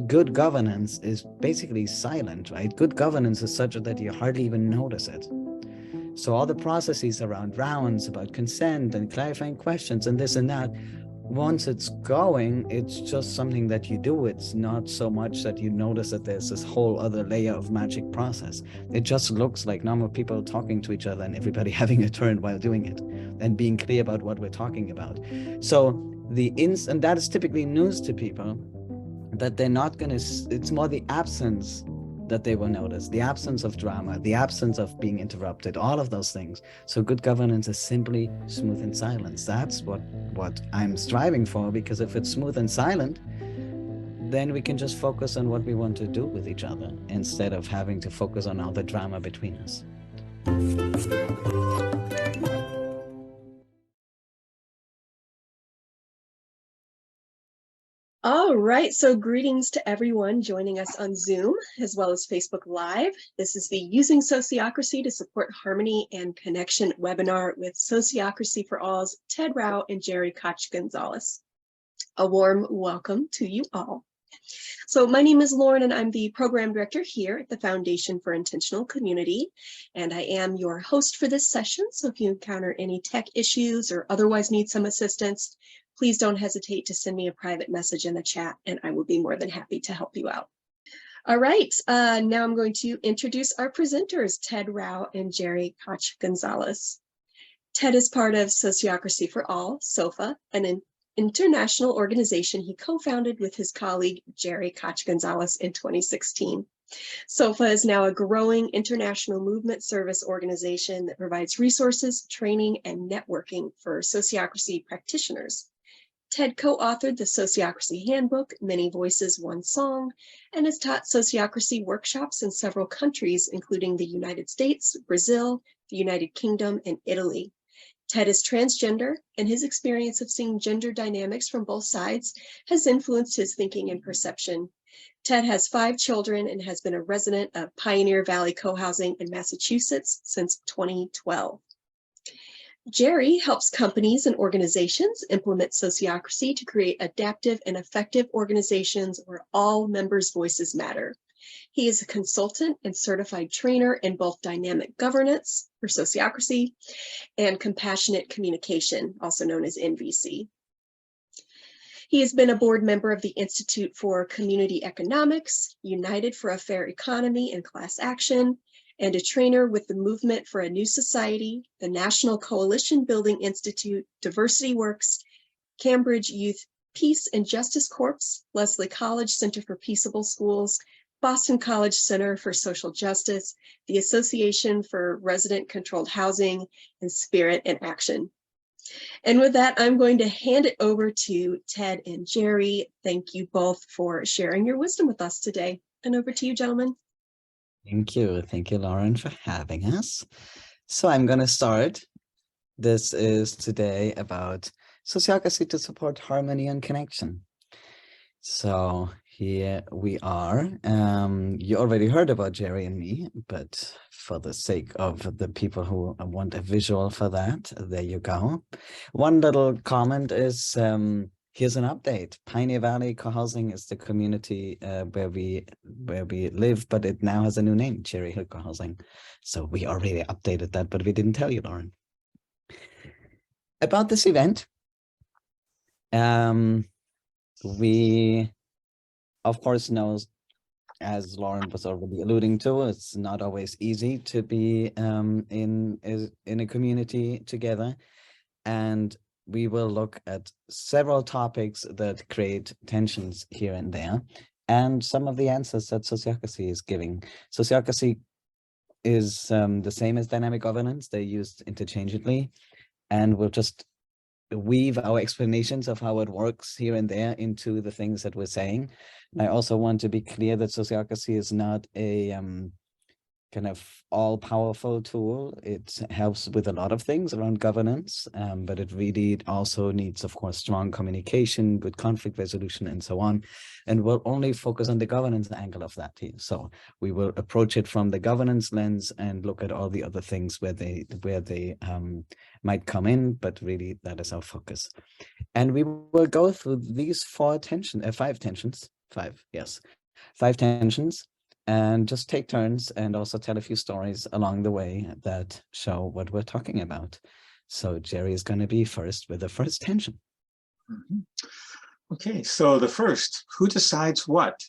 good governance is basically silent, right? Good governance is such that you hardly even notice it. So all the processes around rounds about consent and clarifying questions and this and that, once it's going, it's just something that you do. It's not so much that you notice that there's this whole other layer of magic process. It just looks like normal people talking to each other and everybody having a turn while doing it and being clear about what we're talking about. So and that is typically news to people, that they're not going to, it's more the absence that they will notice, the absence of drama, the absence of being interrupted, all of those things. So good governance is simply smooth and silence. That's what I'm striving for, because if it's smooth and silent, then we can just focus on what we want to do with each other instead of having to focus on all the drama between us. All right, so greetings to everyone joining us on Zoom as well as Facebook Live. This is the Using Sociocracy to Support Harmony and Connection webinar with Sociocracy for All's Ted Rao and Jerry Koch-Gonzalez. A warm welcome to you all. So my name is Lauren and I'm the program director here at the Foundation for Intentional Community, and I am your host for this session. So if you encounter any tech issues or otherwise need some assistance, please don't hesitate to send me a private message in the chat and I will be more than happy to help you out. All right, now I'm going to introduce our presenters, Ted Rao and Jerry Koch-Gonzalez. Ted is part of Sociocracy for All, SOFA, an international organization he co-founded with his colleague, Jerry Koch-Gonzalez, in 2016. SOFA is now a growing international movement service organization that provides resources, training, and networking for sociocracy practitioners. Ted co-authored the Sociocracy Handbook, Many Voices, One Song, and has taught sociocracy workshops in several countries, including the United States, Brazil, the United Kingdom, and Italy. Ted is transgender, and his experience of seeing gender dynamics from both sides has influenced his thinking and perception. Ted has 5 children and has been a resident of Pioneer Valley Co-housing in Massachusetts since 2012. Jerry helps companies and organizations implement sociocracy to create adaptive and effective organizations where all members' voices matter. He is a consultant and certified trainer in both dynamic governance, or sociocracy, and compassionate communication, also known as NVC. He has been a board member of the Institute for Community Economics, United for a Fair Economy and Class Action, and a trainer with the Movement for a New Society, the National Coalition Building Institute, Diversity Works, Cambridge Youth Peace and Justice Corps, Lesley College Center for Peaceable Schools, Boston College Center for Social Justice, the Association for Resident-Controlled Housing, and Spirit and Action. And with that, I'm going to hand it over to Ted and Jerry. Thank you both for sharing your wisdom with us today. And over to you, gentlemen. Thank you. Thank you, Lauren, for having us. So I'm going to start. This is today about sociocracy to support harmony and connection. So here we are. You already heard about Jerry and me, but for the sake of the people who want a visual for that, there you go. One little comment is, here's an update. Pioneer Valley Co-housing is the community where we live, but it now has a new name, Cherry Hill Co-housing. So we already updated that, but we didn't tell you, Lauren. About this event, we, of course, know, as Lauren was already alluding to, it's not always easy to be in a community together. And we will look at several topics that create tensions here and there, and some of the answers that sociocracy is giving. Sociocracy is the same as dynamic governance. They're used interchangeably, and we'll just weave our explanations of how it works here and there into the things that we're saying. And I also want to be clear that sociocracy is not a kind of all-powerful tool. It helps with a lot of things around governance, but it really also needs, of course, strong communication, good conflict resolution, and so on. And we'll only focus on the governance angle of that here. So we will approach it from the governance lens and look at all the other things where they might come in, but really that is our focus. And we will go through these 5 tensions yes, 5 tensions, and just take turns and also tell a few stories along the way that show what we're talking about. So Jerry is going to be first with the first tension. Okay, so the first, who decides what?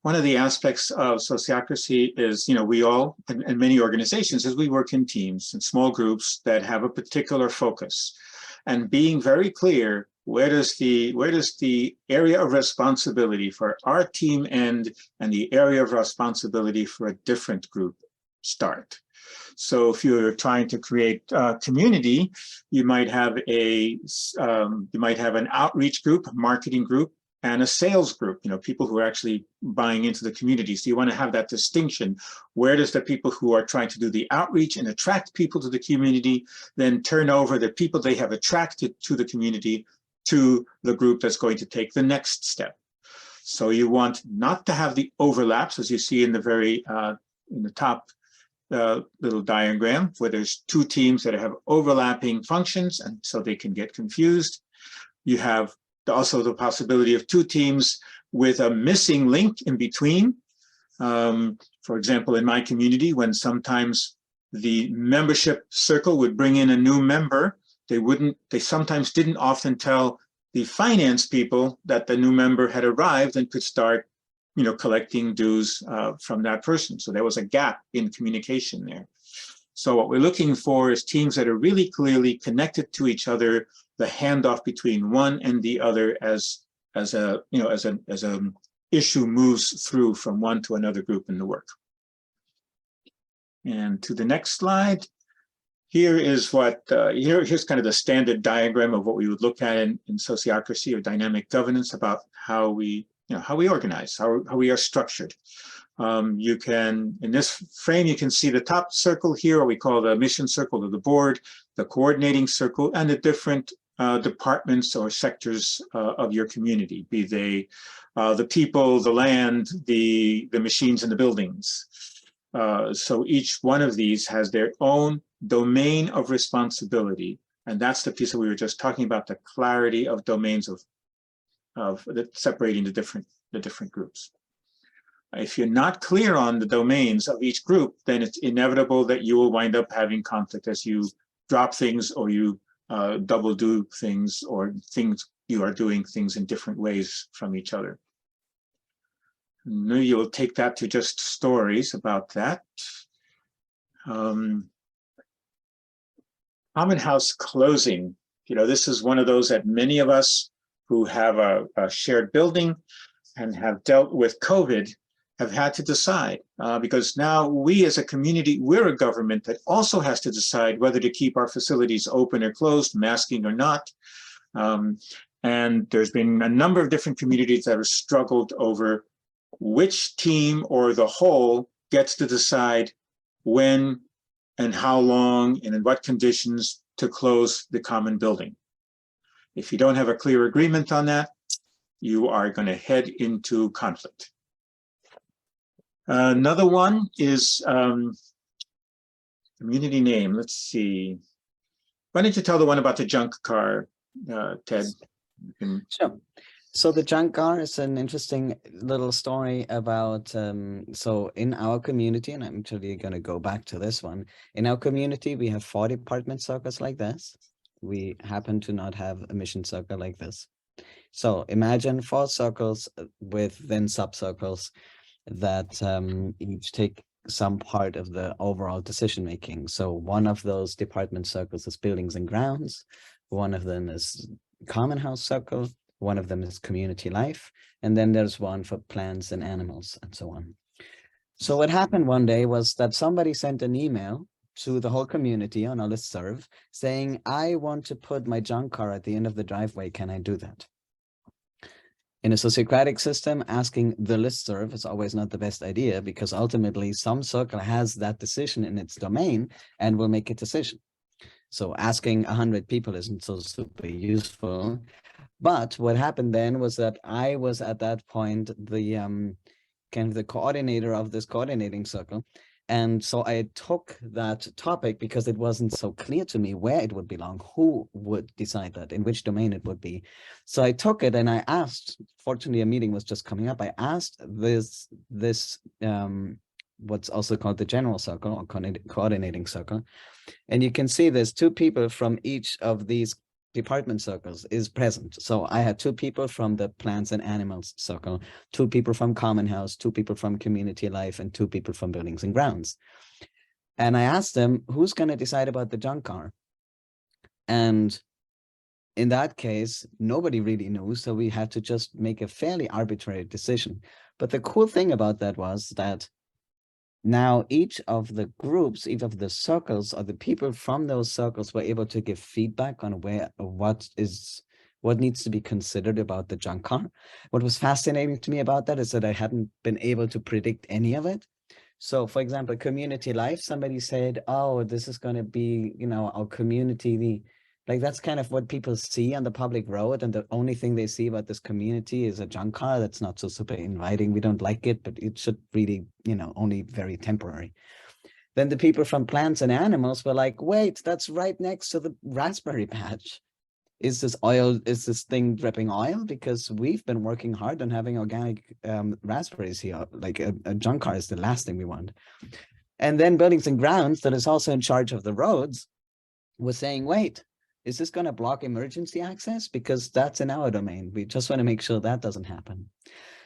One of the aspects of sociocracy is, we all, and many organizations, is we work in teams and small groups that have a particular focus. And being very clear, where does the area of responsibility for our team end and the area of responsibility for a different group start? So if you're trying to create a community, you might have an outreach group, a marketing group, and a sales group, people who are actually buying into the community. So you want to have that distinction. Where does the people who are trying to do the outreach and attract people to the community then turn over the people they have attracted to the community to the group that's going to take the next step? So you want not to have the overlaps, as you see in the very in the top little diagram, where there's two teams that have overlapping functions, and so they can get confused. You have also the possibility of two teams with a missing link in between. For example, in my community, when sometimes the membership circle would bring in a new member, they sometimes didn't often tell the finance people that the new member had arrived and could start collecting dues from that person. So there was a gap in communication there. So what we're looking for is teams that are really clearly connected to each other, the handoff between one and the other as an issue moves through from one to another group in the work. And to the next slide. Here is here's kind of the standard diagram of what we would look at in sociocracy or dynamic governance about how we organize, how we are structured. You can, in this frame, you can see the top circle here, what we call the mission circle of the board, the coordinating circle, and the different departments or sectors of your community, be they the people, the land, the machines, and the buildings. So each one of these has their own domain of responsibility, and that's the piece that we were just talking about, the clarity of domains of separating the different groups. If you're not clear on the domains of each group, then it's inevitable that you will wind up having conflict as you drop things or you double do things, or you are doing things in different ways from each other. And you'll take that to just stories about that. Common house closing. This is one of those that many of us who have a shared building and have dealt with COVID have had to decide, because now we as a community, we're a government that also has to decide whether to keep our facilities open or closed, masking or not. And there's been a number of different communities that have struggled over which team or the whole gets to decide when and how long and in what conditions to close the common building. If you don't have a clear agreement on that, you are going to head into conflict. Another one is community name. Let's see. Why don't you tell the one about the junk car, Ted? Sure. So the junk car is an interesting little story about, so in our community, and I'm actually going to go back to this one. In our community, we have 4 department circles like this. We happen to not have a mission circle like this. So imagine 4 circles with then sub-circles that each take some part of the overall decision making. So one of those department circles is buildings and grounds. One of them is common house circle. One of them is community life. And then there's one for plants and animals and so on. So what happened one day was that somebody sent an email to the whole community on a listserv saying, I want to put my junk car at the end of the driveway. Can I do that? In a sociocratic system, asking the listserv is always not the best idea, because ultimately some circle has that decision in its domain and will make a decision. So asking 100 people isn't so super useful. But what happened then was that I was at that point the kind of the coordinator of this coordinating circle. And so I took that topic because it wasn't so clear to me where it would belong, who would decide that, in which domain it would be. So I took it and I asked, fortunately a meeting was just coming up, I asked this what's also called the general circle or coordinating circle. And you can see there's two people from each of these department circles is present. So I had two people from the plants and animals circle, two people from common house, two people from community life, and two people from buildings and grounds. And I asked them, who's going to decide about the junk car? And in that case, nobody really knew. So we had to just make a fairly arbitrary decision. But the cool thing about that was that now each of the groups, each of the circles, or the people from those circles were able to give feedback on what needs to be considered about the junk car. What was fascinating to me about that is that I hadn't been able to predict any of it. So for example, community life, somebody said, oh, this is going to be, our community, like that's kind of what people see on the public road, and the only thing they see about this community is a junk car that's not so super inviting. We don't like it, but it should really, only very temporary. Then the people from plants and animals were like, wait, that's right next to the raspberry patch. Is this thing dripping oil? Because we've been working hard on having organic raspberries here. Like a junk car is the last thing we want. And then buildings and grounds, that is also in charge of the roads, was saying, wait, is this going to block emergency access? Because that's in our domain. We just want to make sure that doesn't happen.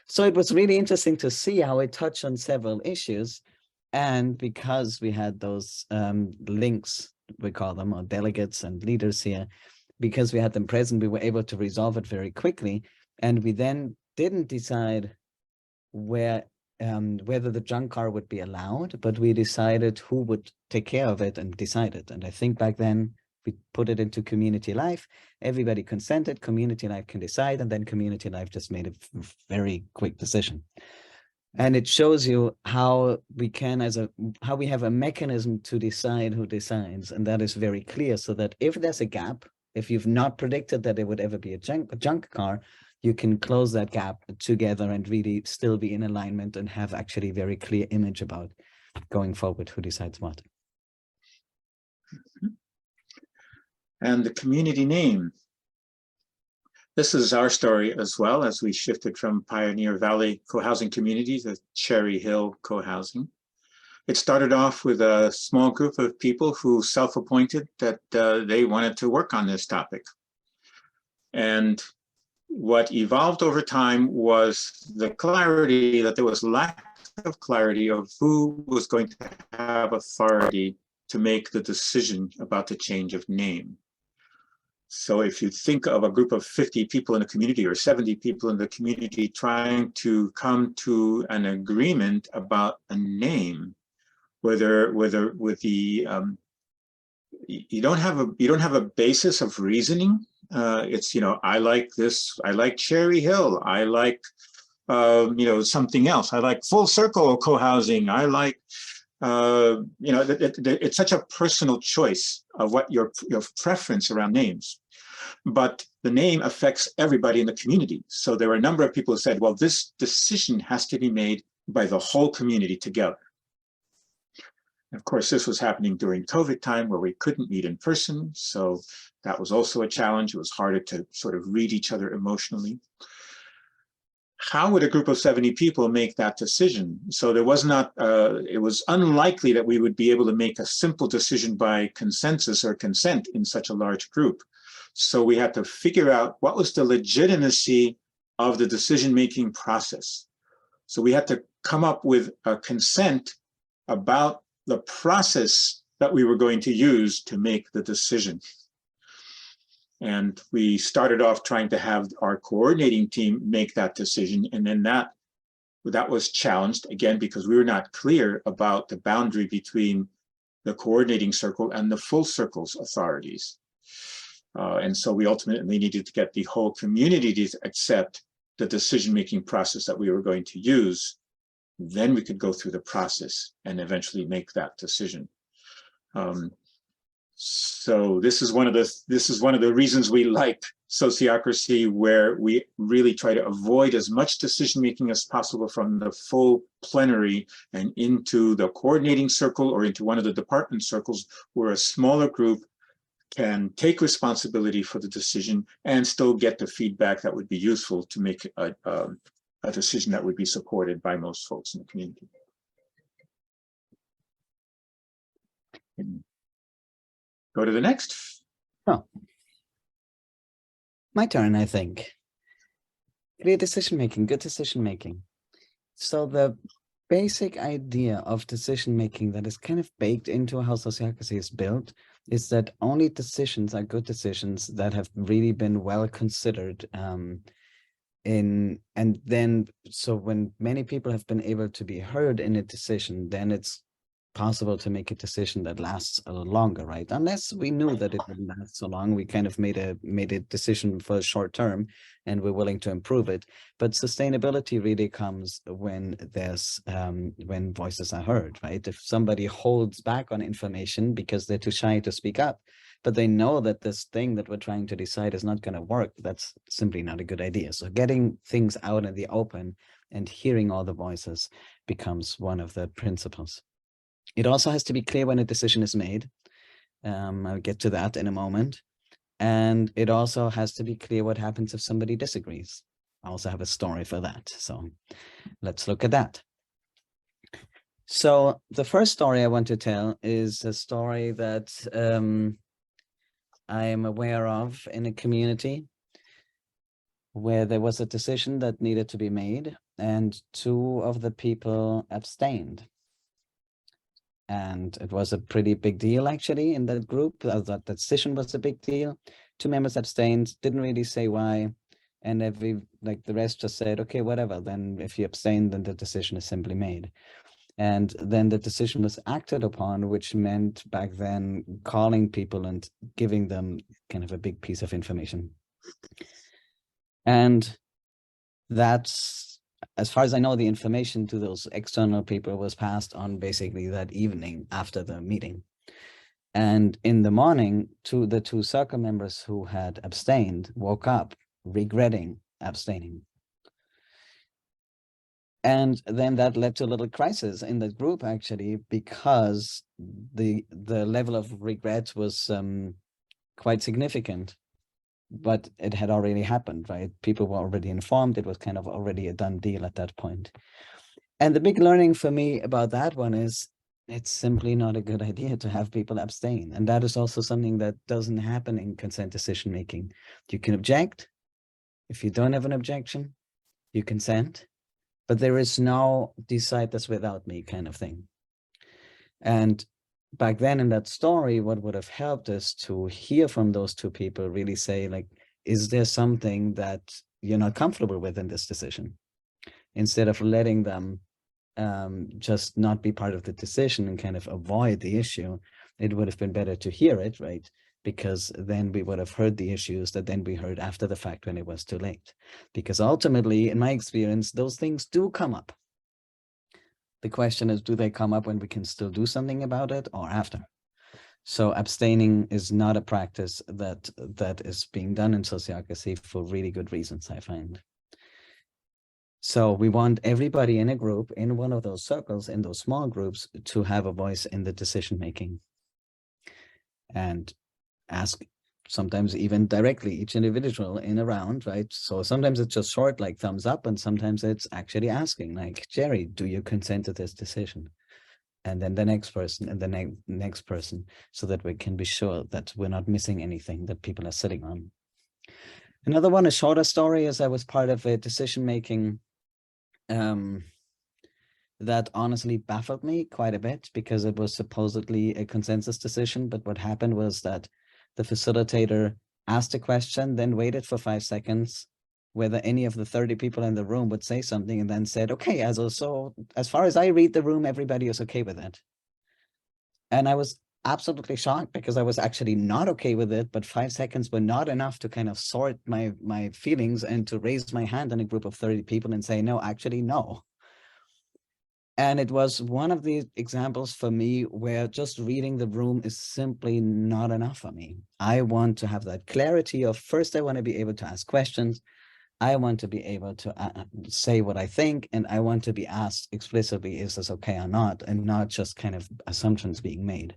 So it was really interesting to see how it touched on several issues. And because we had those links, we call them, or delegates and leaders here, because we had them present, we were able to resolve it very quickly. And we then didn't decide whether the junk car would be allowed, but we decided who would take care of it and decide it. And I think back then, we put it into community life. Everybody consented, community life can decide, and then community life just made a very quick decision. And it shows you how we can, how we have a mechanism to decide who decides, and that is very clear. So that if there's a gap, if you've not predicted that there would ever be a junk car, you can close that gap together and really still be in alignment and have actually very clear image about going forward who decides what. And the community name. This is our story as well, as we shifted from Pioneer Valley co-housing community to Cherry Hill co-housing. It started off with a small group of people who self-appointed that they wanted to work on this topic. And what evolved over time was the clarity that there was lack of clarity of who was going to have authority to make the decision about the change of name. So if you think of a group of 50 people in a community or 70 people in the community trying to come to an agreement about a name, whether with the you don't have a basis of reasoning. It's, I like this, I like Cherry Hill, I like something else, I like Full Circle co-housing, I like it's such a personal choice of what your preference around names. But the name affects everybody in the community. So there were a number of people who said, well, this decision has to be made by the whole community together. And of course, this was happening during COVID time where we couldn't meet in person. So that was also a challenge. It was harder to sort of read each other emotionally. How would a group of 70 people make that decision? So there was not, it was unlikely that we would be able to make a simple decision by consensus or consent in such a large group. So we had to figure out what was the legitimacy of the decision-making process. So we had to come up with a consent about the process that we were going to use to make the decision. And we started off trying to have our coordinating team make that decision. And then that was challenged again, because we were not clear about the boundary between the coordinating circle and the full circle's authorities. And so we ultimately needed to get the whole community to accept the decision-making process that we were going to use. Then we could go through the process and eventually make that decision. So this is one of the reasons we like sociocracy, where we really try to avoid as much decision making as possible from the full plenary and into the coordinating circle or into one of the department circles, where a smaller group can take responsibility for the decision and still get the feedback that would be useful to make a decision that would be supported by most folks in the community. Go to the next. Oh, my turn, I think. Clear decision making, good decision making. So the basic idea of decision making that is kind of baked into how sociocracy is built is that only decisions are good decisions that have really been well considered. And then, so when many people have been able to be heard in a decision, then it's possible to make a decision that lasts a little longer, right? Unless we knew that it wouldn't last so long, we kind of made a decision for short term, and we're willing to improve it. But sustainability really comes when there's when voices are heard, right? If somebody holds back on information because they're too shy to speak up, but they know that this thing that we're trying to decide is not going to work, that's simply not a good idea. So getting things out in the open and hearing all the voices becomes one of the principles. It also has to be clear when a decision is made. I'll get to that in a moment. And it also has to be clear what happens if somebody disagrees. I also have a story for that. So let's look at that. So the first story I want to tell is a story that I am aware of in a community where there was a decision that needed to be made, and two of the people abstained. And it was a pretty big deal, actually, in that group. That decision was a big deal. Two members abstained, didn't really say why. And the rest just said, okay, whatever. Then if you abstain, then the decision is simply made. And then the decision was acted upon, which meant back then calling people and giving them kind of a big piece of information. And that's, as far as I know, the information to those external people was passed on basically that evening after the meeting. And in the morning, the two circle members who had abstained woke up regretting abstaining. And then that led to a little crisis in the group, actually, because the level of regret was quite significant. But it had already happened, right? People were already informed. It was kind of already a done deal at that point. And the big learning for me about that one is it's simply not a good idea to have people abstain. And that is also something that doesn't happen in consent decision making. You can object. If you don't have an objection, you consent. But there is no decide this without me kind of thing. And back then in that story, what would have helped us to hear from those two people really say, like, is there something that you're not comfortable with in this decision? Instead of letting them just not be part of the decision and kind of avoid the issue, it would have been better to hear it, right? Because then we would have heard the issues that then we heard after the fact when it was too late. Because ultimately, in my experience, those things do come up. The question is, do they come up when we can still do something about it or after? So abstaining is not a practice that is being done in sociocracy for really good reasons, I find. So we want everybody in a group, in one of those circles, in those small groups, to have a voice in the decision-making. And ask, sometimes even directly, each individual in a round, right? So sometimes it's just short, like thumbs up, and sometimes it's actually asking, like, Jerry, do you consent to this decision? And then the next person and the next person, so that we can be sure that we're not missing anything that people are sitting on. Another one, a shorter story, is I was part of a decision-making that honestly baffled me quite a bit, because it was supposedly a consensus decision. But what happened was that the facilitator asked a question, then waited for 5 seconds, whether any of the 30 people in the room would say something, and then said, okay, so as far as I read the room, everybody is okay with it. And I was absolutely shocked, because I was actually not okay with it, but 5 seconds were not enough to kind of sort my feelings and to raise my hand in a group of 30 people and say, no, actually, no. And it was one of the examples for me where just reading the room is simply not enough for me. I want to have that clarity of, first, I want to be able to ask questions. I want to be able to say what I think, and I want to be asked explicitly, is this okay or not, and not just kind of assumptions being made.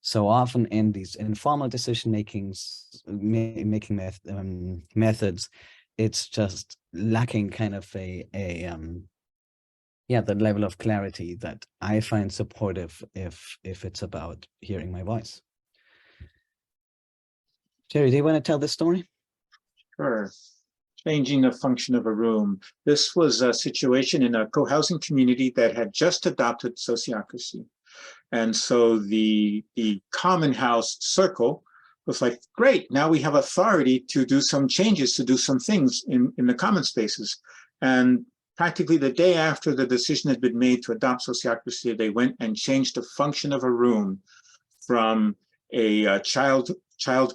So often in these informal decision making methods, it's just lacking kind of the level of clarity that I find supportive if it's about hearing my voice. Jerry, do you want to tell this story? Sure. Changing the function of a room. This was a situation in a co-housing community that had just adopted sociocracy. And so the common house circle was like, great, now we have authority to do some changes, to do some things in the common spaces. And practically the day after the decision had been made to adopt sociocracy, they went and changed the function of a room from a child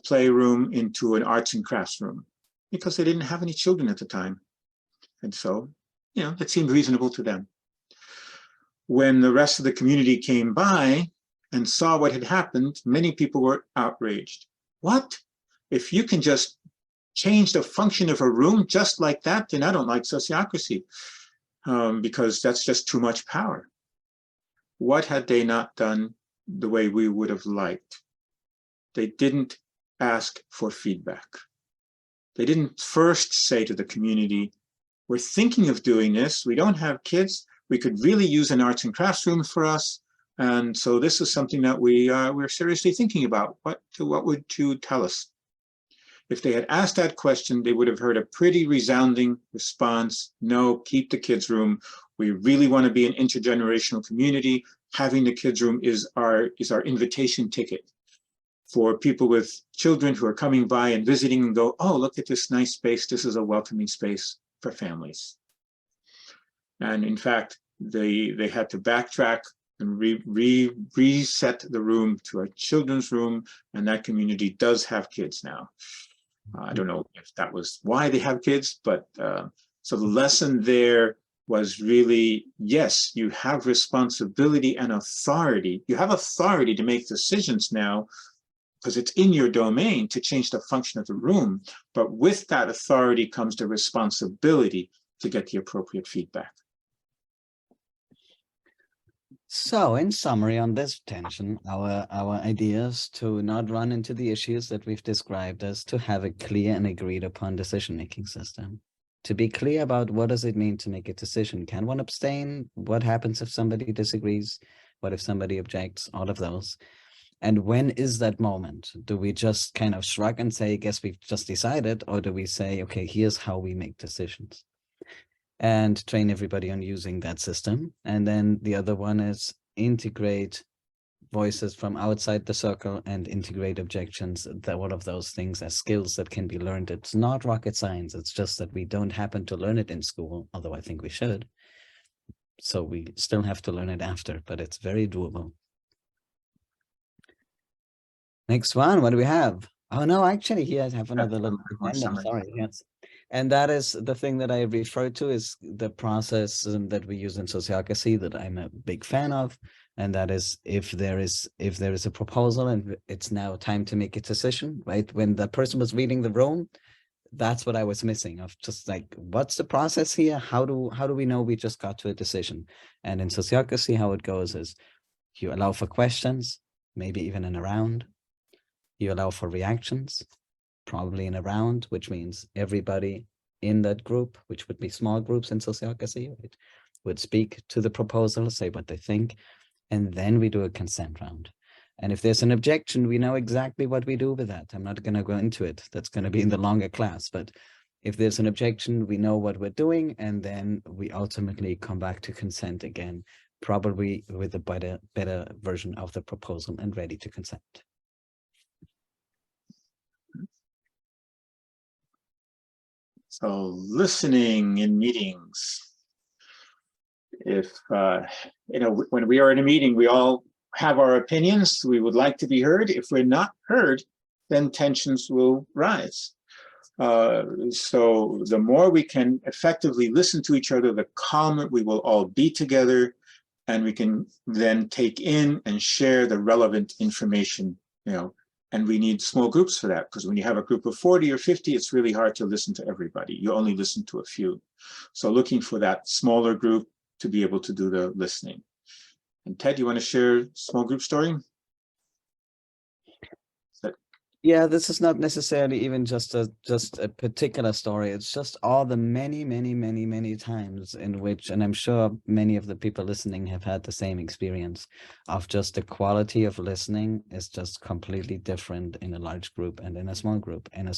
play room into an arts and crafts room, because they didn't have any children at the time. And so, that seemed reasonable to them. When the rest of the community came by and saw what had happened, many people were outraged. What? If you can just change the function of a room just like that, then I don't like sociocracy, because that's just too much power. What had they not done the way we would have liked? They didn't ask for feedback. They didn't first say to the community, we're thinking of doing this. We don't have kids. We could really use an arts and crafts room for us. And so this is something that we're seriously thinking about. What would you tell us? If they had asked that question, they would have heard a pretty resounding response. No, keep the kids' room. We really want to be an intergenerational community. Having the kids' room is our invitation ticket for people with children who are coming by and visiting and go, oh, look at this nice space. This is a welcoming space for families. And in fact, they had to backtrack and reset the room to a children's room, and that community does have kids now. I don't know if that was why they have kids, but so the lesson there was really, yes, you have responsibility and authority. You have authority to make decisions now, because it's in your domain to change the function of the room. But with that authority comes the responsibility to get the appropriate feedback. So in summary on this tension, our idea is to not run into the issues that we've described as to have a clear and agreed upon decision-making system. To be clear about what does it mean to make a decision? Can one abstain? What happens if somebody disagrees? What if somebody objects? All of those. And when is that moment? Do we just kind of shrug and say, guess we've just decided? Or do we say, okay, here's how we make decisions? And train everybody on using that system. And then the other one is integrate voices from outside the circle and integrate objections, that all of those things as skills that can be learned. It's not rocket science. It's just that we don't happen to learn it in school, although I think we should. So we still have to learn it after, but it's very doable. Next one, what do we have? Oh no, actually here I have another little addendum, sorry, yes. And that is the thing that I referred to is the process that we use in sociocracy that I'm a big fan of. And that is if there is a proposal and it's now time to make a decision, right? When the person was reading the room, that's what I was missing, of just like, what's the process here? How do we know we just got to a decision? And in sociocracy, how it goes is you allow for questions, maybe even in a round. You allow for reactions, probably in a round, which means everybody in that group, which would be small groups in sociocracy, right, would speak to the proposal, say what they think, and then we do a consent round. And if there's an objection, we know exactly what we do with that. I'm not going to go into it. That's going to be in the longer class. But if there's an objection, we know what we're doing, and then we ultimately come back to consent again, probably with a better version of the proposal and ready to consent. So listening in meetings. If, when we are in a meeting, we all have our opinions. We would like to be heard. If we're not heard, then tensions will rise. So the more we can effectively listen to each other, the calmer we will all be together. and we can then take in and share the relevant information, and we need small groups for that, because when you have a group of 40 or 50, it's really hard to listen to everybody. You only listen to a few. So looking for that smaller group to be able to do the listening. And Ted, you want to share small group story? Yeah, this is not necessarily even just a particular story. It's just all the many times in which, and I'm sure many of the people listening have had the same experience of just the quality of listening is just completely different in a large group and in a small group. In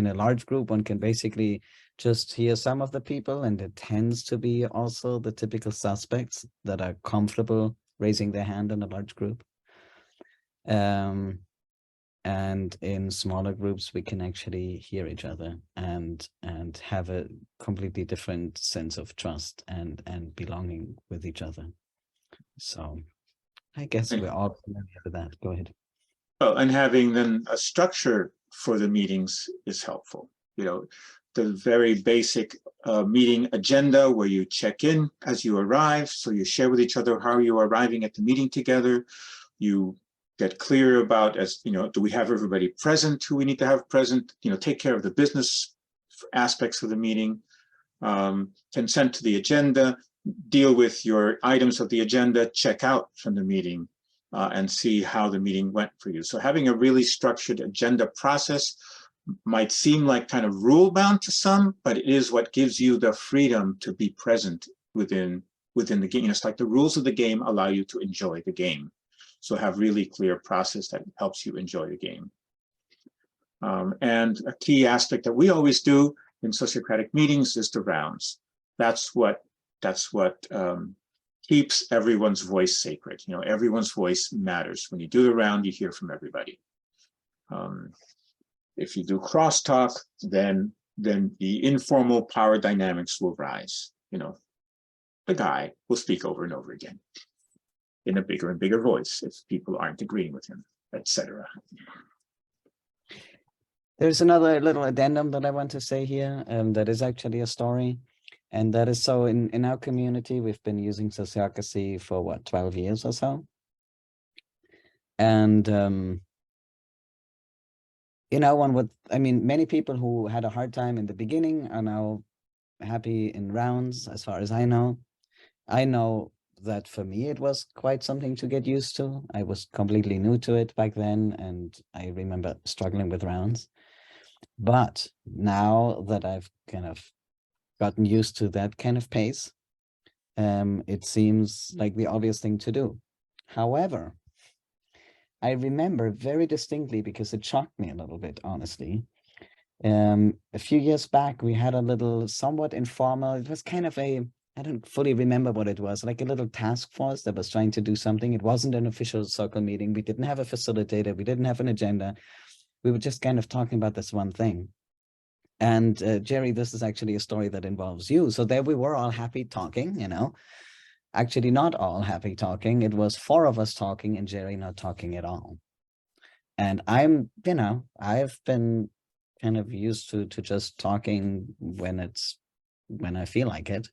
a large group, one can basically just hear some of the people, and it tends to be also the typical suspects that are comfortable raising their hand in a large group. And in smaller groups, we can actually hear each other and have a completely different sense of trust and belonging with each other. So I guess we're all familiar with that. Go ahead. Oh, and having then a structure for the meetings is helpful. The very basic meeting agenda where you check in as you arrive. So you share with each other how you are arriving at the meeting together. You get clear about, do we have everybody present who we need to have present, take care of the business aspects of the meeting, consent to the agenda, deal with your items of the agenda, check out from the meeting and see how the meeting went for you. So having a really structured agenda process might seem like kind of rule bound to some, but it is what gives you the freedom to be present within the game. It's like the rules of the game allow you to enjoy the game. So have really clear process that helps you enjoy the game. And a key aspect that we always do in sociocratic meetings is the rounds. That's what keeps everyone's voice sacred. Everyone's voice matters. When you do the round, you hear from everybody. If you do crosstalk, then the informal power dynamics will rise. The guy will speak over and over again in a bigger and bigger voice if people aren't agreeing with him, etc. There's another little addendum that I want to say here, that is actually a story. And that is, so in our community, we've been using Sociocracy for what, 12 years or so. And, many people who had a hard time in the beginning are now happy in rounds, as far as I know. I know that for me, it was quite something to get used to. I was completely new to it back then, and I remember struggling with rounds. But now that I've kind of gotten used to that kind of pace, it seems like the obvious thing to do. However, I remember very distinctly, because it shocked me a little bit, honestly. A few years back, we had a little somewhat informal, it was kind of I don't fully remember what it was, like a little task force that was trying to do something. It wasn't an official circle meeting. We didn't have a facilitator. We didn't have an agenda. We were just kind of talking about this one thing. And Jerry, this is actually a story that involves you. So there we were all happy talking, actually not all happy talking. It was 4 of us talking and Jerry not talking at all. And I've been kind of used to just talking when I feel like it.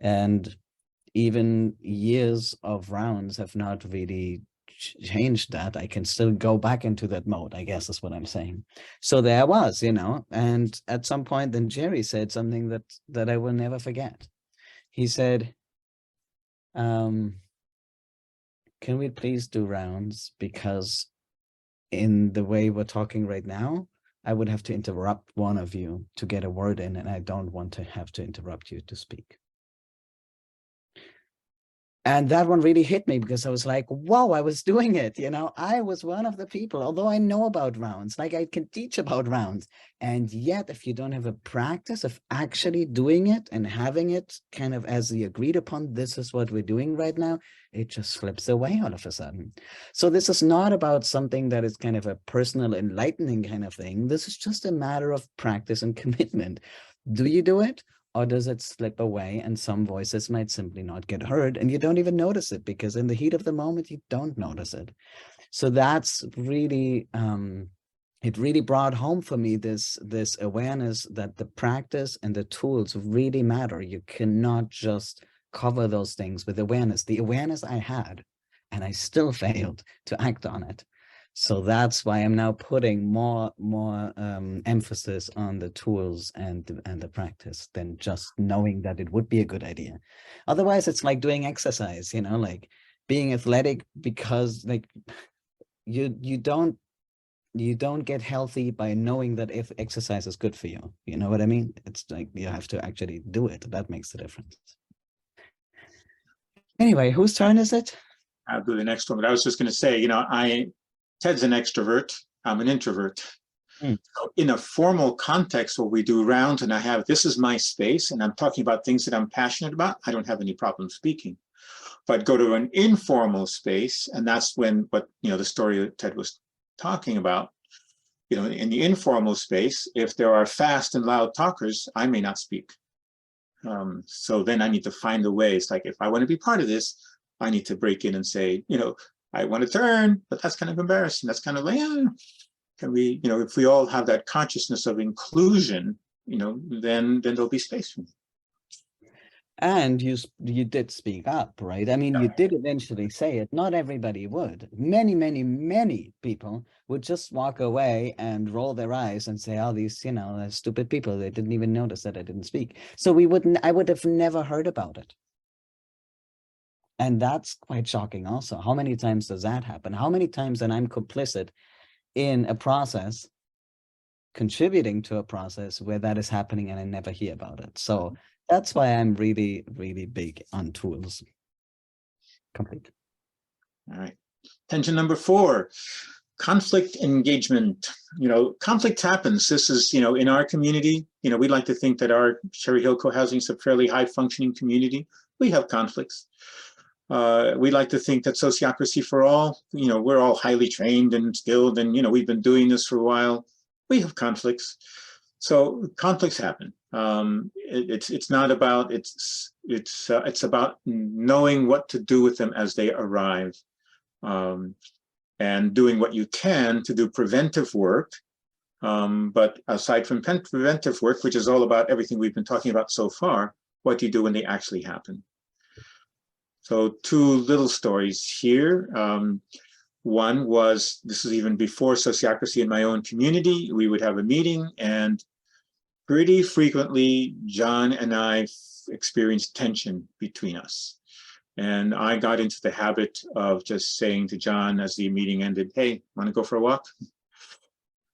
And even years of rounds have not really changed that. I can still go back into that mode, I guess is what I'm saying. So there I was, and at some point then Jerry said something that I will never forget. He said, can we please do rounds? Because in the way we're talking right now, I would have to interrupt one of you to get a word in, and I don't want to have to interrupt you to speak. And that one really hit me, because I was like, whoa, I was doing it. I was one of the people, although I know about rounds, like I can teach about rounds. And yet, if you don't have a practice of actually doing it and having it kind of as the agreed upon, this is what we're doing right now, it just slips away all of a sudden. So this is not about something that is kind of a personal enlightening kind of thing. This is just a matter of practice and commitment. Do you do it? Or does it slip away and some voices might simply not get heard and you don't even notice it, because in the heat of the moment, you don't notice it. So that's really, it really brought home for me this awareness that the practice and the tools really matter. You cannot just cover those things with awareness, the awareness I had, and I still failed to act on it. So that's why I'm now putting more emphasis on the tools and the practice than just knowing that it would be a good idea. Otherwise, it's like doing exercise, you know, like being athletic, because like you don't get healthy by knowing that if exercise is good for you. You know what I mean? It's like you have to actually do it. That makes the difference. Anyway, whose turn is it? I'll do the next one. But I was just going to say, Ted's an extrovert. I'm an introvert. So in a formal context where we do rounds and this is my space and I'm talking about things that I'm passionate about, I don't have any problem speaking. But go to an informal space, and that's when the story that Ted was talking about, in the informal space, if there are fast and loud talkers, I may not speak. So then I need to find a way. It's like, if I want to be part of this, I need to break in and say, I want to turn, but that's kind of embarrassing. That's kind of like, can we, if we all have that consciousness of inclusion, then there'll be space for me. And you did speak up, right? I mean, you did eventually say it. Not everybody would. Many, many, many people would just walk away and roll their eyes and say, oh, these, stupid people, they didn't even notice that I didn't speak. So I would have never heard about it. And that's quite shocking also. How many times does that happen? How many times then I'm complicit in a process, contributing to a process where that is happening and I never hear about it? So that's why I'm really, really big on tools. Complete. All right. Tension number 4, conflict engagement. Conflict happens. This is, in our community, we like to think that our Cherry Hill Co-housing is a fairly high functioning community. We have conflicts. We like to think that Sociocracy for All, we're all highly trained and skilled and, we've been doing this for a while. We have conflicts. So conflicts happen. It's not about, it's about knowing what to do with them as they arrive, and doing what you can to do preventive work. But aside from preventive work, which is all about everything we've been talking about so far, what do you do when they actually happen? So 2 little stories here. One was, this is even before Sociocracy in my own community, we would have a meeting, and pretty frequently, John and I experienced tension between us. And I got into the habit of just saying to John as the meeting ended, hey, want to go for a walk?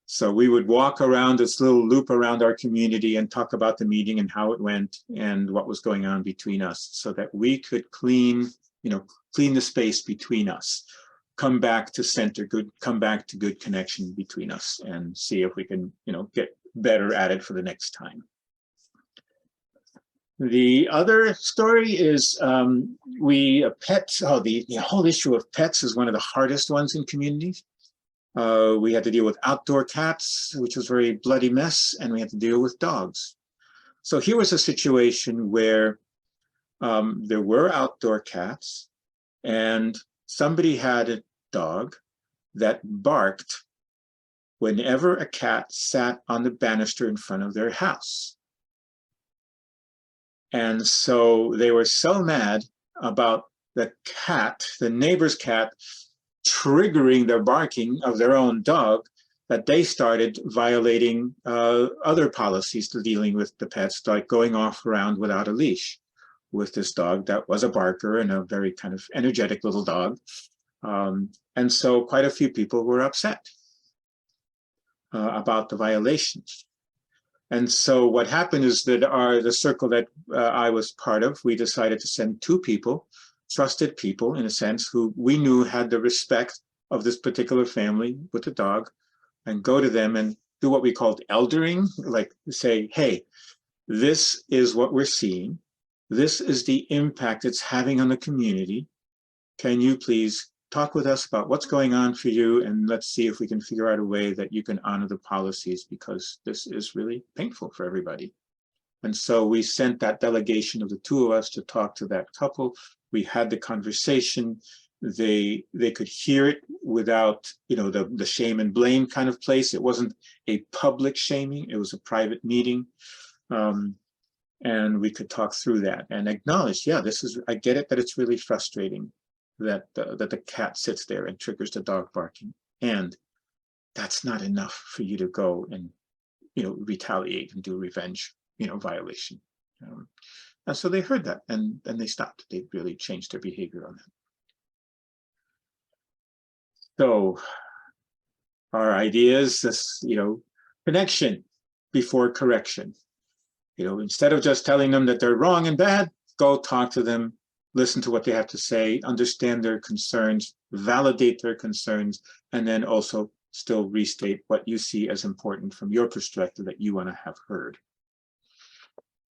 So we would walk around this little loop around our community and talk about the meeting and how it went and what was going on between us, so that we could clean the space between us, come back to center, come back to good connection between us, and see if we can, get better at it for the next time. The other story is pets. Oh, the whole issue of pets is one of the hardest ones in communities. We had to deal with outdoor cats, which was a very bloody mess, and we had to deal with dogs. So here was a situation where there were outdoor cats, and somebody had a dog that barked whenever a cat sat on the banister in front of their house. And so they were so mad about the neighbor's cat, triggering their barking of their own dog, that they started violating other policies to dealing with the pets, like going off around without a leash with this dog that was a barker and a very kind of energetic little dog. And so quite a few people were upset about the violations. And so what happened is that the circle that I was part of, we decided to send 2 people, trusted people in a sense, who we knew had the respect of this particular family with the dog, and go to them and do what we called eldering, like say, hey, this is what we're seeing. This is the impact it's having on the community. Can you please talk with us about what's going on for you, and let's see if we can figure out a way that you can honor the policies, because this is really painful for everybody. And so we sent that delegation of the 2 of us to talk to that couple. We had the conversation. They could hear it without, the shame and blame kind of place. It wasn't a public shaming. It was a private meeting. And we could talk through that and acknowledge, yeah, I get it that it's really frustrating that the cat sits there and triggers the dog barking. And that's not enough for you to go and, retaliate and do revenge, violation. And so they heard that and they stopped. They really changed their behavior on that. So our idea is this, connection before correction. Instead of just telling them that they're wrong and bad, go talk to them, listen to what they have to say, understand their concerns, validate their concerns, and then also still restate what you see as important from your perspective that you want to have heard.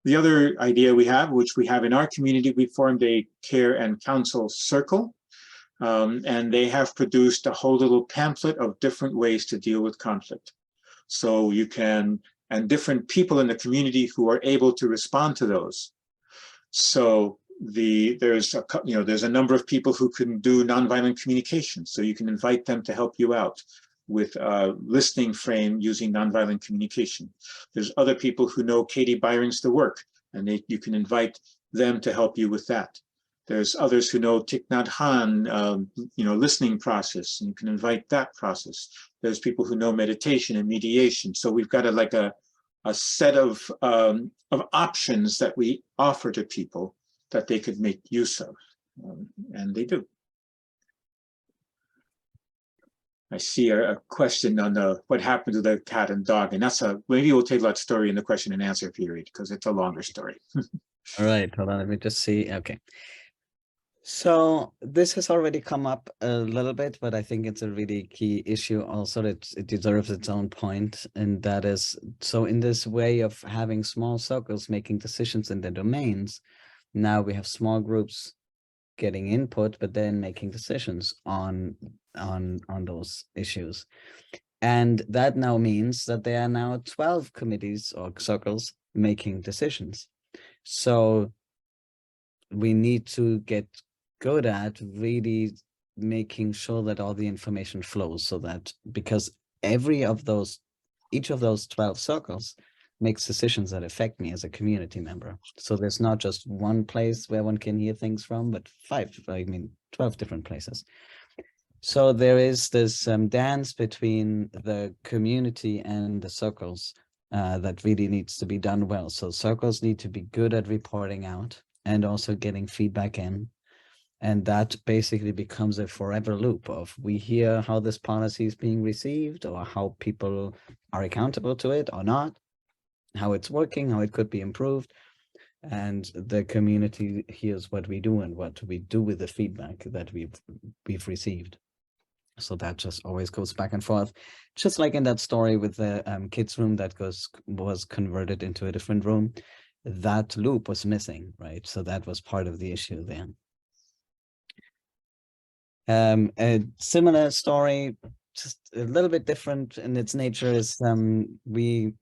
The other idea we have, which we have in our community, we formed a care and counsel circle, and they have produced a whole little pamphlet of different ways to deal with conflict. So you can, and different people in the community who are able to respond to those. So there's a number of people who can do nonviolent communication. So you can invite them to help you out with a listening frame using nonviolent communication. There's other people who know Katie Byron's The Work, and you can invite them to help you with that. There's others who know Thich Nhat Hanh, listening process, and you can invite that process. There's people who know meditation and mediation. So we've got a set of options that we offer to people that they could make use of, and they do. I see a question on what happened to the cat and dog, and maybe we'll take that story in the question and answer period because it's a longer story. All right, hold on, let me just see. Okay. So this has already come up a little bit, but I think it's a really key issue also. It deserves its own point, and that is, so in this way of having small circles making decisions in their domains, now we have small groups getting input, but then making decisions on those issues. And that now means that there are now 12 committees or circles making decisions. So we need to get good at really making sure that all the information flows, so that, because each of those 12 circles makes decisions that affect me as a community member. So there's not just one place where one can hear things from, but 12 different places. So there is this dance between the community and the circles that really needs to be done well. So circles need to be good at reporting out and also getting feedback in. And that basically becomes a forever loop of, we hear how this policy is being received, or how people are accountable to it or not, how it's working, how it could be improved. And the community hears what we do and what we do with the feedback that we've received. So that just always goes back and forth, just like in that story with the kids' room that was converted into a different room. That loop was missing, right? So that was part of the issue there. A similar story, just a little bit different in its nature, is the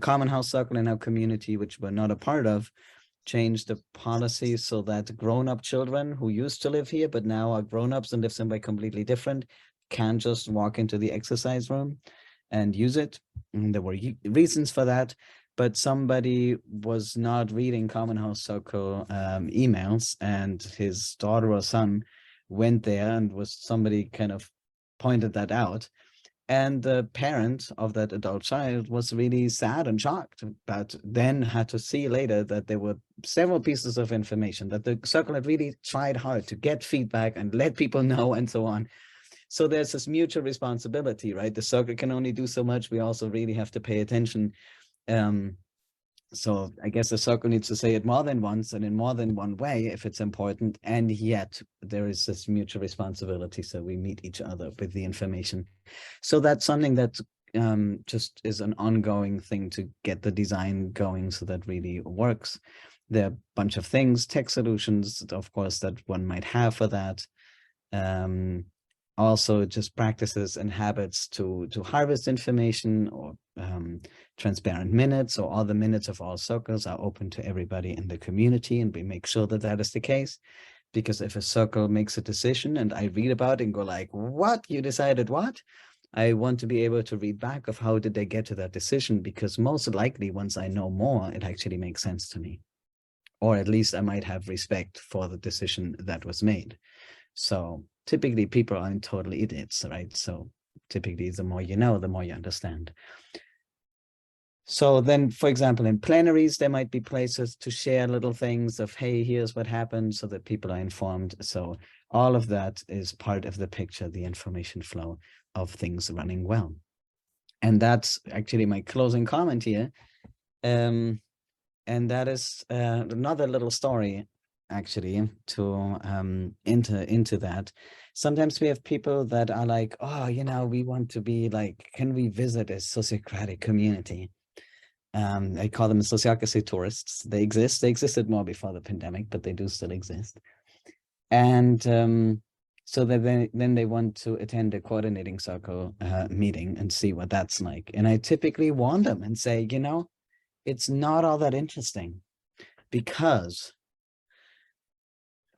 Common House Circle in our community, which we're not a part of, changed the policy so that grown-up children who used to live here but now are grown-ups and live somewhere completely different can just walk into the exercise room and use it. And there were reasons for that, but somebody was not reading Common House Circle emails, and his daughter or son went there, and somebody kind of pointed that out. And the parent of that adult child was really sad and shocked, but then had to see later that there were several pieces of information, that the circle had really tried hard to get feedback and let people know and so on. So there's this mutual responsibility, right? The circle can only do so much. We also really have to pay attention. So I guess the circle needs to say it more than once and in more than one way if it's important. And yet there is this mutual responsibility. So we meet each other with the information. So that's something that just is an ongoing thing to get the design going so that really works. There are a bunch of things, tech solutions, of course, that one might have for that. Also just practices and habits to harvest information, or transparent minutes, or all the minutes of all circles are open to everybody in the community, and we make sure that that is the case. Because if a circle makes a decision and I read about it and go like, what, you decided what? I want to be able to read back of how did they get to that decision, because most likely once I know more, it actually makes sense to me. Or at least I might have respect for the decision that was made. So typically people aren't total idiots, right? So typically the more you know, the more you understand. So then, for example, in plenaries, there might be places to share little things of, hey, here's what happened, so that people are informed. So all of that is part of the picture, the information flow of things running well. And that's actually my closing comment here. And that is another little story, actually, to enter into that. Sometimes we have people that are like, oh, you know, we want to be like, can we visit a sociocratic community? I call them sociocracy tourists. They exist. They existed more before the pandemic, but they do still exist. And so that then they want to attend a coordinating circle meeting and see what that's like. And I typically warn them and say, you know, it's not all that interesting, because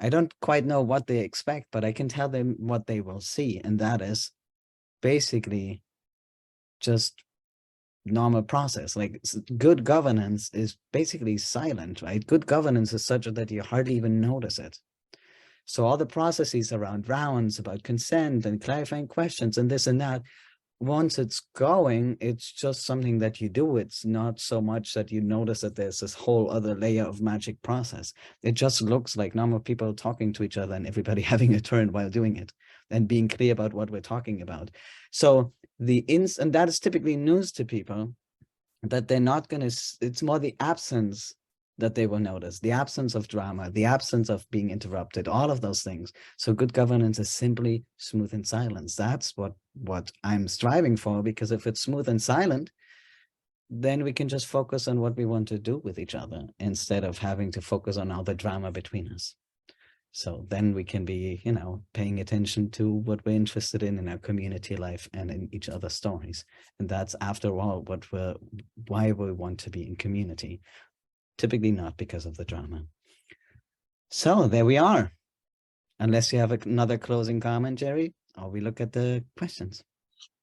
I don't quite know what they expect, but I can tell them what they will see. And that is basically just normal process. Like good governance is basically silent, right? Good governance is such that you hardly even notice it. So all the processes around rounds, about consent and clarifying questions and this and that, once it's going, it's just something that you do. It's not so much that you notice that there's this whole other layer of magic process. It just looks like normal people talking to each other and everybody having a turn while doing it and being clear about what we're talking about. So and that is typically news to people, that they're not going to, it's more the absence that they will notice, the absence of drama, the absence of being interrupted, all of those things. So good governance is simply smooth and silence. That's what I'm striving for, because if it's smooth and silent, then we can just focus on what we want to do with each other instead of having to focus on all the drama between us. So then we can be, you know, paying attention to what we're interested in our community life and in each other's stories. And that's, after all, why we want to be in community. Typically not because of the drama. So there we are. Unless you have another closing comment, Jerry, or we look at the questions.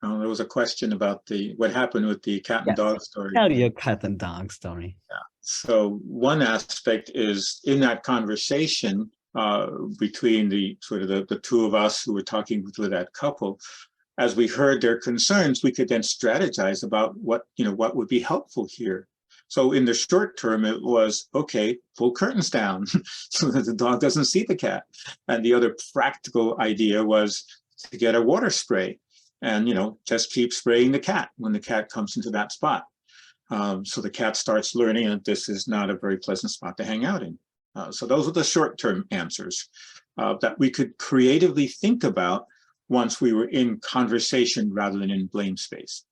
There was a question about what happened with the cat and dog story. Tell your cat and dog story. Yeah. So one aspect is in that conversation between the two of us who were talking with that couple, as we heard their concerns, we could then strategize about what would be helpful here. So in the short term, it was, okay, pull curtains down so that the dog doesn't see the cat. And the other practical idea was to get a water spray and, just keep spraying the cat when the cat comes into that spot. So the cat starts learning that this is not a very pleasant spot to hang out in. So those are the short-term answers that we could creatively think about once we were in conversation rather than in blame space.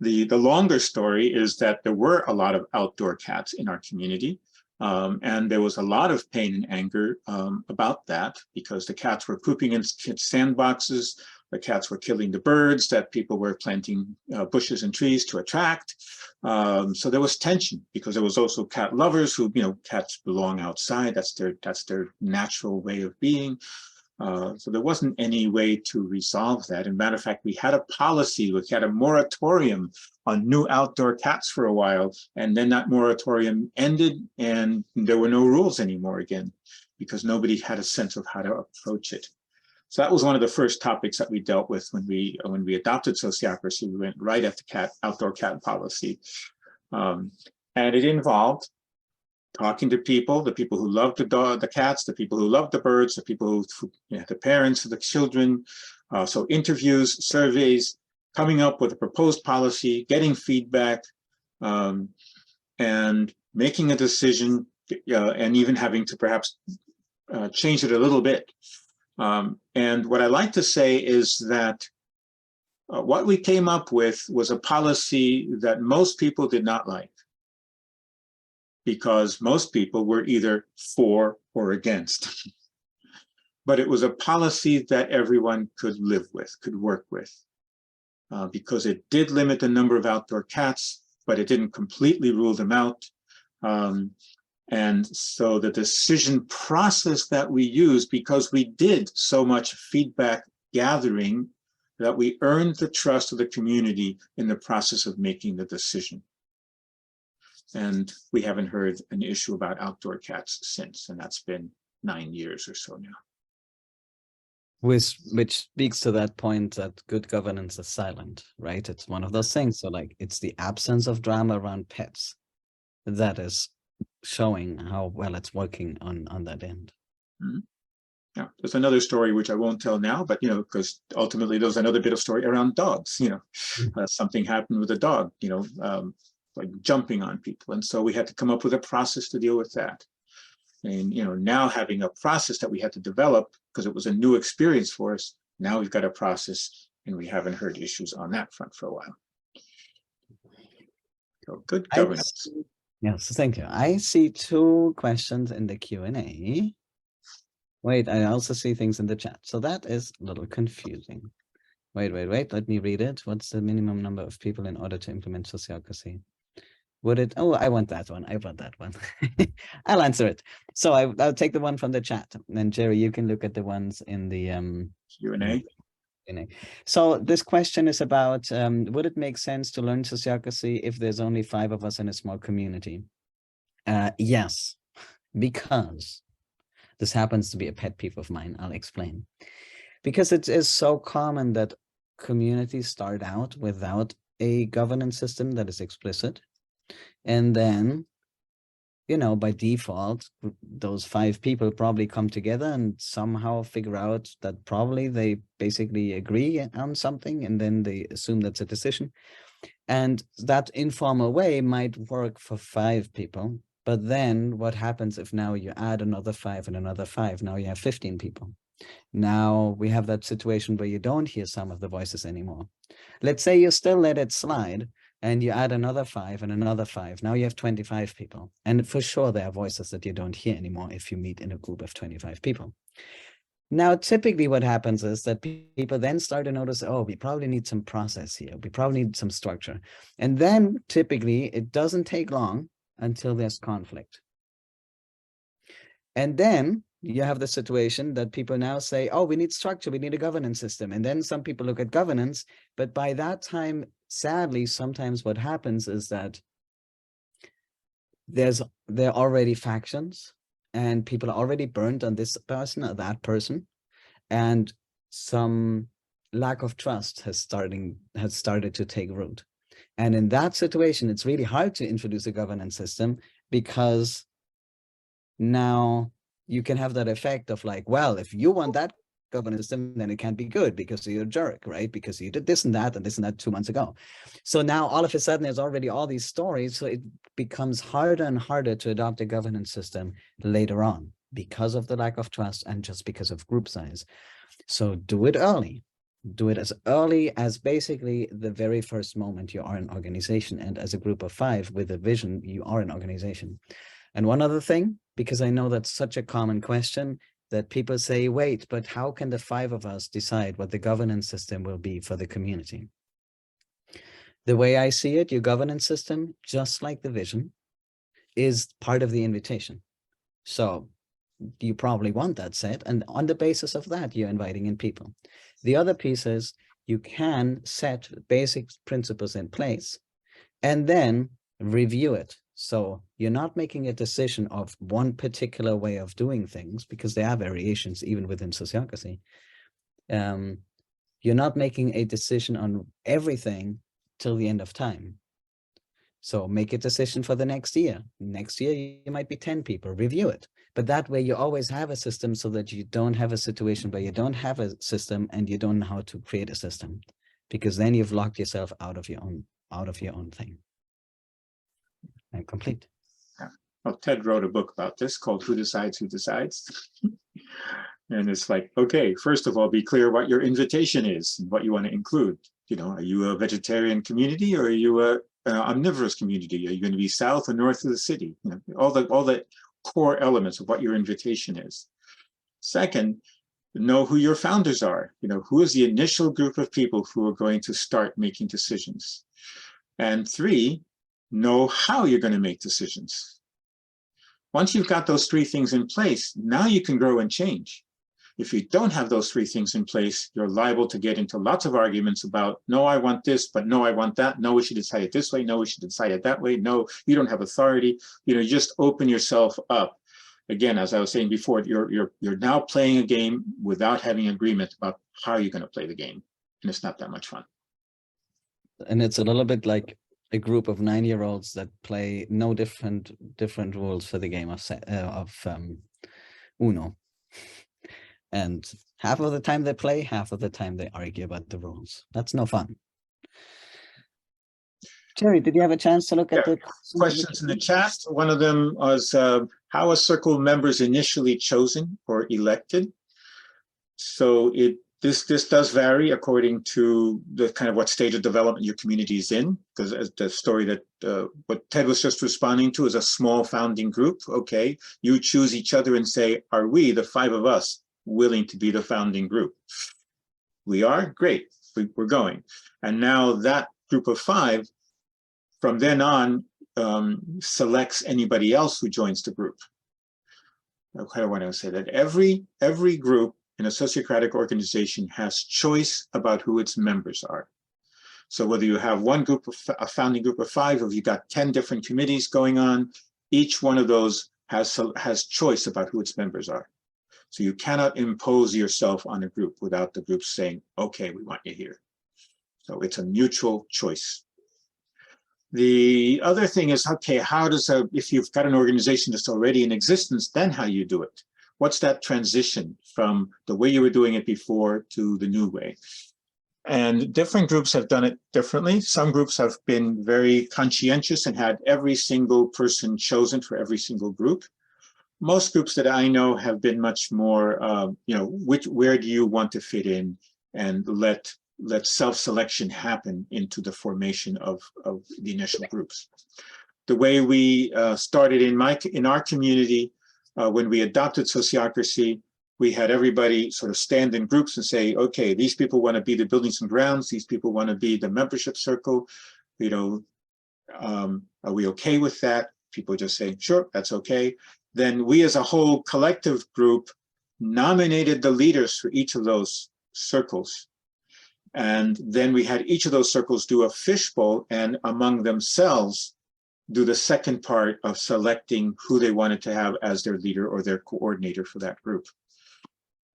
The longer story is that there were a lot of outdoor cats in our community, and there was a lot of pain and anger about that, because the cats were pooping in sandboxes, the cats were killing the birds that people were planting bushes and trees to attract. So there was tension, because there was also cat lovers who, cats belong outside. That's their natural way of being. So there wasn't any way to resolve that. As a matter of fact, we had a policy, we had a moratorium on new outdoor cats for a while, and then that moratorium ended and there were no rules anymore again, because nobody had a sense of how to approach it. So that was one of the first topics that we dealt with when we adopted Sociocracy. We went right at the outdoor cat policy. And it involved talking to people, the people who loved the cats, the people who loved the birds, the people who the parents, the children. So interviews, surveys, coming up with a proposed policy, getting feedback, and making a decision, and even having to perhaps change it a little bit. And what I like to say is that what we came up with was a policy that most people did not like, because most people were either for or against. But it was a policy that everyone could live with, could work with, because it did limit the number of outdoor cats, but it didn't completely rule them out. And so the decision process that we used, because we did so much feedback gathering, that we earned the trust of the community in the process of making the decision. And we haven't heard an issue about outdoor cats since, and that's been 9 years or so now. Which speaks to that point that good governance is silent, right? It's one of those things. So like, it's the absence of drama around pets that is showing how well it's working on that end. Mm-hmm. Yeah, there's another story which I won't tell now, but because ultimately there's another bit of story around dogs. Something happened with a dog, like jumping on people, and so we had to come up with a process to deal with that. And now having a process that we had to develop because it was a new experience for us. Now we've got a process, and we haven't heard issues on that front for a while. So good governance. Yes, thank you. I see 2 questions in the Q&A. Wait, I also see things in the chat. So that is a little confusing. Wait. Let me read it. What's the minimum number of people in order to implement sociocracy? Would it? Oh, I want that one. I'll answer it. So I'll take the one from the chat. And then Jerry, you can look at the ones in the Q&A. So this question is about, would it make sense to learn sociocracy if there's only 5 of us in a small community? Yes, because this happens to be a pet peeve of mine. I'll explain. Because it is so common that communities start out without a governance system that is explicit. And then, by default, those 5 people probably come together and somehow figure out that probably they basically agree on something, and then they assume that's a decision. And that informal way might work for 5 people. But then what happens if now you add another 5 and another 5? Now you have 15 people. Now we have that situation where you don't hear some of the voices anymore. Let's say you still let it slide, and you add another 5 and another 5. Now you have 25 people. And for sure, there are voices that you don't hear anymore if you meet in a group of 25 people. Now, typically what happens is that people then start to notice, oh, we probably need some process here. We probably need some structure. And then typically it doesn't take long until there's conflict. And then you have the situation that people now say, oh, we need structure, we need a governance system. And then some people look at governance, but by that time, sadly, sometimes what happens is that there are already factions and people are already burned on this person or that person. And some lack of trust has started to take root. And in that situation, it's really hard to introduce a governance system, because now you can have that effect of like, well, if you want that governance system, then it can't be good because you're a jerk, right? Because you did this and that 2 months ago. So now all of a sudden there's already all these stories. So it becomes harder and harder to adopt a governance system later on because of the lack of trust and just because of group size. So do it early. Do it as early as basically the very first moment you are an organization. And as a group of 5 with a vision, you are an organization. And one other thing, because I know that's such a common question, that people say, wait, but how can the 5 of us decide what the governance system will be for the community? The way I see it, your governance system, just like the vision, is part of the invitation. So you probably want that set, and on the basis of that, you're inviting in people. The other piece is you can set basic principles in place and then review it. So you're not making a decision of one particular way of doing things, because there are variations even within sociocracy. You're not making a decision on everything till the end of time. So make a decision for the next year. Next year, you might be 10 people, review it. But that way you always have a system, so that you don't have a situation where you don't have a system and you don't know how to create a system, because then you've locked yourself out of your own thing. I'm complete. Yeah. Well, Ted wrote a book about this called Who Decides Who Decides? And it's like, okay, first of all, be clear what your invitation is and what you want to include. Are you a vegetarian community, or are you a omnivorous community? Are you going to be south or north of the city? All the core elements of what your invitation is. Second, know who your founders are. Who is the initial group of people who are going to start making decisions? And 3, know how you're going to make decisions. Once you've got those 3 things in place, now you can grow and change. If you don't have those three things in place, you're liable to get into lots of arguments about, no, I want this, but no, I want that. No, we should decide it this way. No, we should decide it that way. No, you don't have authority. You know, just open yourself up. Again, as I was saying before, you're now playing a game without having agreement about how you're going to play the game, and it's not that much fun. And it's a little bit like a group of 9-year-olds that play no different rules for the game of Uno. And half of the time they play, half of the time they argue about the rules. That's no fun. Jerry, did you have a chance to look at the questions in the chat? One of them was how are circle members initially chosen or elected? So this does vary according to the kind of what stage of development your community is in, because as the story that what Ted was just responding to is a small founding group. Okay, you choose each other and say, are we, the 5 of us, willing to be the founding group? We are? Great, we're going. And now that group of 5, from then on, selects anybody else who joins the group. I kind of want to say that every group in a sociocratic organization has choice about who its members are. So whether you have one group, a founding group of 5, or you got 10 different committees going on, each one of those has choice about who its members are. So you cannot impose yourself on a group without the group saying, okay, we want you here. So it's a mutual choice. The other thing is, okay, how does if you've got an organization that's already in existence, then how you do it? What's that transition from the way you were doing it before to the new way? And different groups have done it differently. Some groups have been very conscientious and had every single person chosen for every single group. Most groups that I know have been much more, you know, where do you want to fit in, and let self-selection happen into the formation of the initial groups. The way we started in our community, when we adopted Sociocracy, we had everybody sort of stand in groups and say, okay, these people want to be the buildings and grounds, these people want to be the membership circle, you know, are we okay with that? People just say, sure, that's okay. Then we as a whole collective group nominated the leaders for each of those circles. And then we had each of those circles do a fishbowl and among themselves do the second part of selecting who they wanted to have as their leader or their coordinator for that group.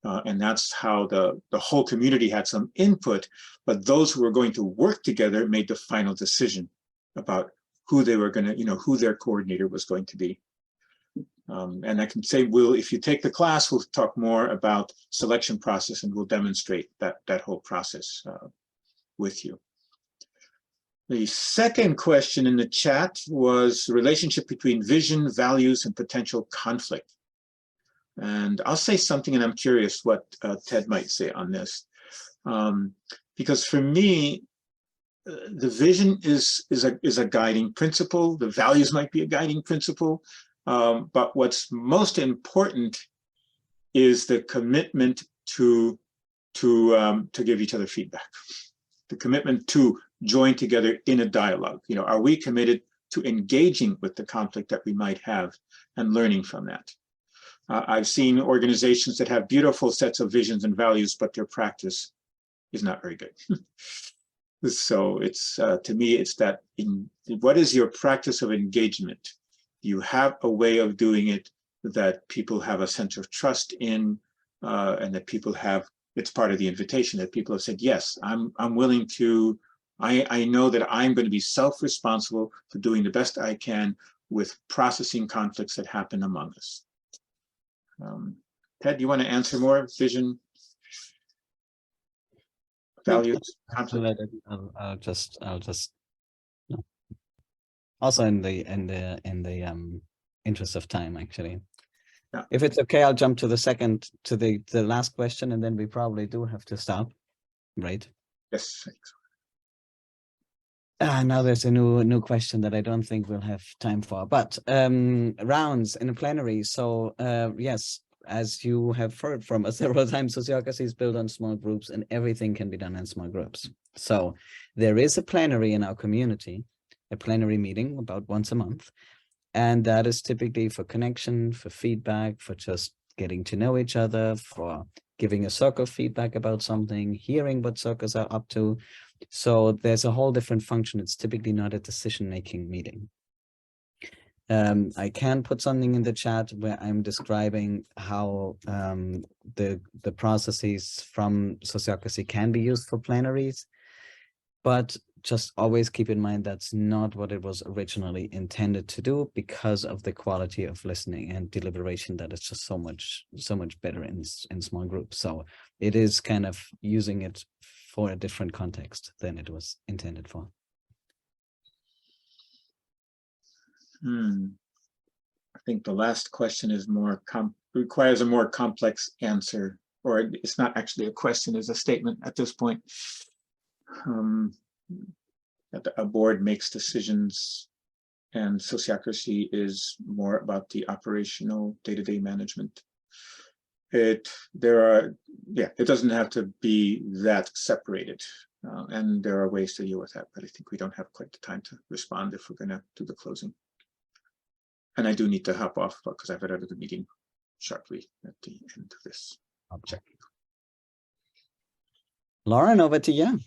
And that's how the whole community had some input, but those who were going to work together made the final decision about who they were going to, you know, who their coordinator was going to be. And I can say, if you take the class, we'll talk more about selection process, and we'll demonstrate that whole process with you. The second question in the chat was the relationship between vision, values, and potential conflict. And I'll say something, and I'm curious what Ted might say on this. Because for me, the vision is a guiding principle. The values might be a guiding principle. But what's most important is the commitment to give each other feedback, the commitment to join together in a dialogue. You know, are we committed to engaging with the conflict that we might have and learning from that? I've seen organizations that have beautiful sets of visions and values, but their practice is not very good. So it's to me, it's that what is your practice of engagement? You have a way of doing it that people have a sense of trust in, and that people have, it's part of the invitation that people have said, yes, I'm willing to, I know that I'm going to be self-responsible for doing the best I can with processing conflicts that happen among us. Ted, do you want to answer more? Vision, values, conflict? I'll just no. Also in the interest of time, actually. Yeah. If it's okay, I'll jump to the last question, and then we probably do have to stop, right? Yes. Thanks. Now there's a new question that I don't think we'll have time for, but rounds in a plenary. So yes, as you have heard from us several times, Sociocracy is built on small groups, and everything can be done in small groups. So there is a plenary in our community, a plenary meeting about once a month. And that is typically for connection, for feedback, for just getting to know each other, for giving a circle feedback about something, hearing what circles are up to. So there's a whole different function. It's typically not a decision-making meeting. I can put something in the chat where I'm describing how the processes from Sociocracy can be used for plenaries, but just always keep in mind that's not what it was originally intended to do, because of the quality of listening and deliberation that is just so much better in small groups. So it is kind of using it for a different context than it was intended for. I think the last question is requires a more complex answer, or it's not actually a question, it's a statement at this point. That a board makes decisions and sociocracy is more about the operational day-to-day management. It doesn't have to be that separated, and there are ways to deal with that, but I think we don't have quite the time to respond if we're going to do the closing. And I do need to hop off because I've got another meeting sharply at the end of this object. Lauren, over to you.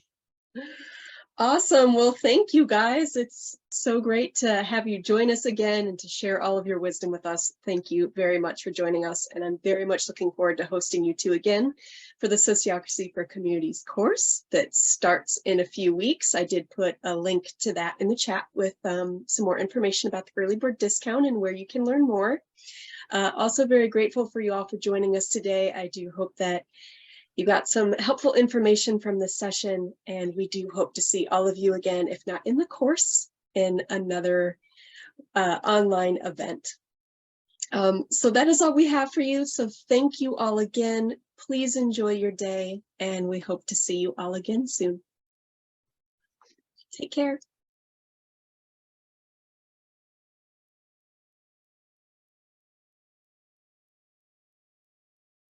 Awesome. Well, thank you guys. It's so great to have you join us again and to share all of your wisdom with us. Thank you very much for joining us. And I'm very much looking forward to hosting you two again for the Sociocracy for Communities course that starts in a few weeks. I did put a link to that in the chat with some more information about the early bird discount and where you can learn more. Also very grateful for you all for joining us today. I do hope that you got some helpful information from this session, and we do hope to see all of you again, if not in the course, in another online event. So that is all we have for you. So thank you all again. Please enjoy your day, and we hope to see you all again soon. Take care.